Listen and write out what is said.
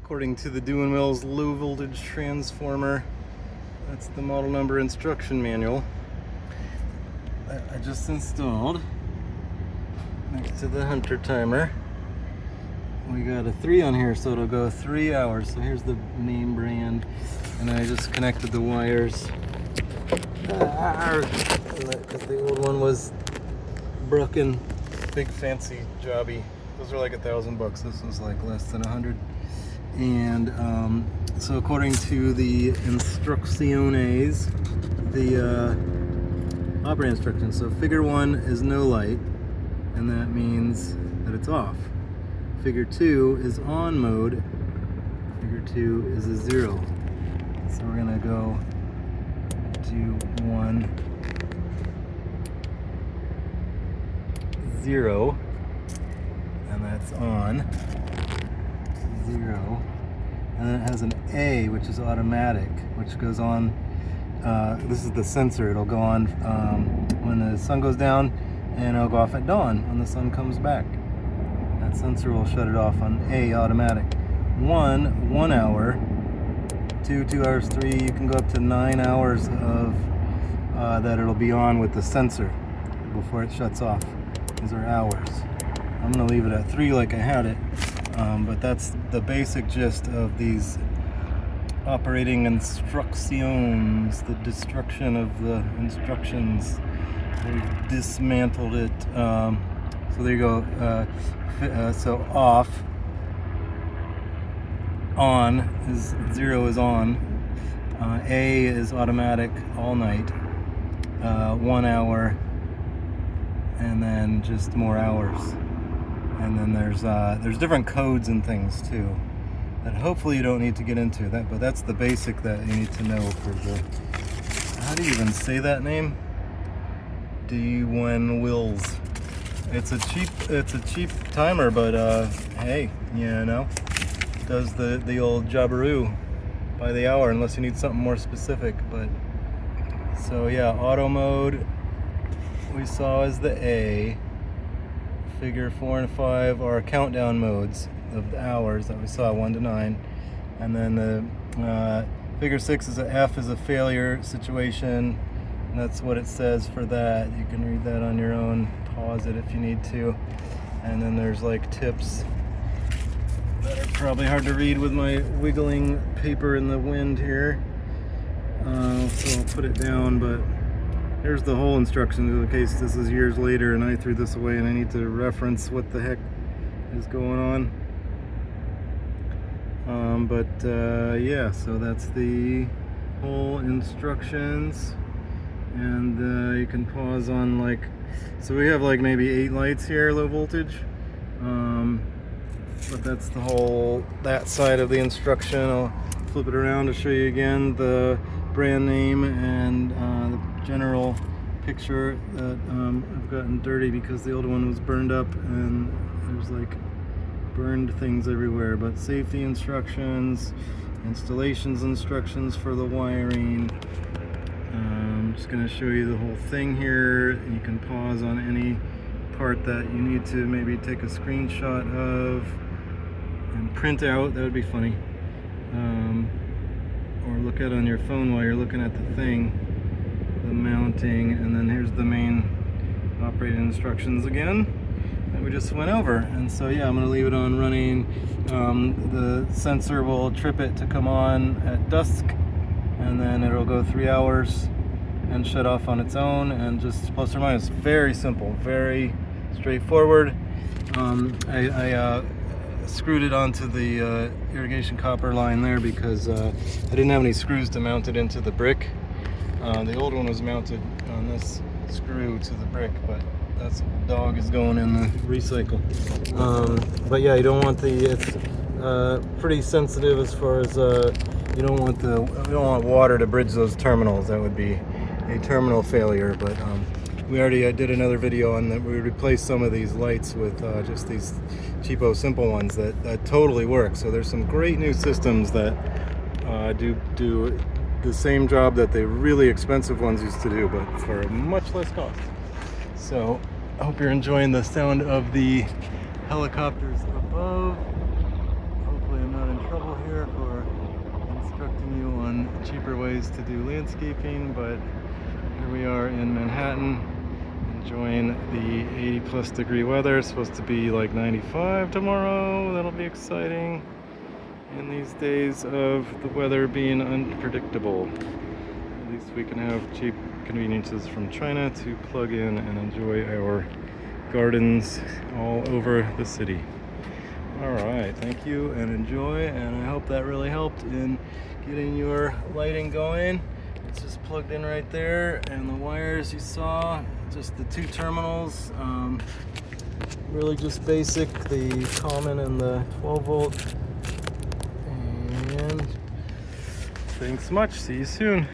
according to the Dewin Mills low voltage transformer. That's the model number instruction manual that I just installed next to the Hunter timer. We got a 3 on here, so it'll go 3 hours. So here's the name brand, and I just connected the wires because the old one was broken. Big fancy jobby. Those are like $1,000. This was like less than 100. And so according to the instrucciones, the operating instructions, so figure 1 is no light, and that means that it's off. Figure 2 is on mode. Figure 2 is a 0. So we're gonna go to 1, 0, and that's on. 0, and then it has an A, which is automatic, which goes on. This is the sensor. It'll go on when the sun goes down, and it'll go off at dawn when the sun comes back. That sensor will shut it off on A, automatic. 1 hour, 2 hours, 3. You can go up to 9 hours of that it'll be on with the sensor before it shuts off. These are hours. I'm gonna leave it at 3 like I had it. But that's the basic gist of these operating instructions, the destruction of the instructions. We've dismantled it. So there you go. So off, on is 0 is on, A is automatic all night, 1 hour, and then just more hours. And then there's different codes and things too that hopefully you don't need to get into that, but that's the basic that you need to know for the, how do you even say that name? Dewin Mills. It's a cheap timer, but hey, you know, does the old jobberoo by the hour, unless you need something more specific. But so yeah, auto mode we saw as the A. Figure 4 and 5 are countdown modes of the hours that we saw, 1 to 9, and then the figure 6 is a F, is a failure situation, and that's what it says for that. You can read that on your own, pause it if you need to. And then there's like tips that are probably hard to read with my wiggling paper in the wind here, so I'll put it down. But here's the whole instructions in case this is years later and I threw this away and I need to reference what the heck is going on. Yeah, so that's the whole instructions. And you can pause on, like, so we have like maybe 8 lights here, low voltage. But that's the whole, that side of the instruction. I'll flip it around to show you again the brand name and the general picture that I've gotten dirty because the old one was burned up and there's like burned things everywhere. But safety instructions, installations instructions for the wiring. I'm just going to show you the whole thing here. You can pause on any part that you need to maybe take a screenshot of and print out. That would be funny. Or look at on your phone while you're looking at the thing, the mounting. And then here's the main operating instructions again that we just went over. And so yeah, I'm going to leave it on running. The sensor will trip it to come on at dusk, and then it'll go 3 hours and shut off on its own, and just plus or minus. Very simple, very straightforward. I screwed it onto the irrigation copper line there because I didn't have any screws to mount it into the brick. The old one was mounted on this screw to the brick, but that's what the dog is going in the recycle. But yeah, you don't want it's pretty sensitive as far as you don't want water to bridge those terminals. That would be a terminal failure. But we already did another video on that. We replaced some of these lights with just these cheapo simple ones that totally work. So there's some great new systems that do the same job that the really expensive ones used to do, but for much less cost. So I hope you're enjoying the sound of the helicopters above. Hopefully I'm not in trouble here. cheaper ways to do landscaping, but here we are in Manhattan enjoying the 80+ degree weather. It's supposed to be like 95 tomorrow. That'll be exciting in these days of the weather being unpredictable. At least we can have cheap conveniences from China to plug in and enjoy our gardens all over the city. Alright, thank you and enjoy, and I hope that really helped in getting your lighting going. It's just plugged in right there, and the wires you saw, just the 2 terminals, really just basic, the common and the 12 volt. And thanks much, see you soon.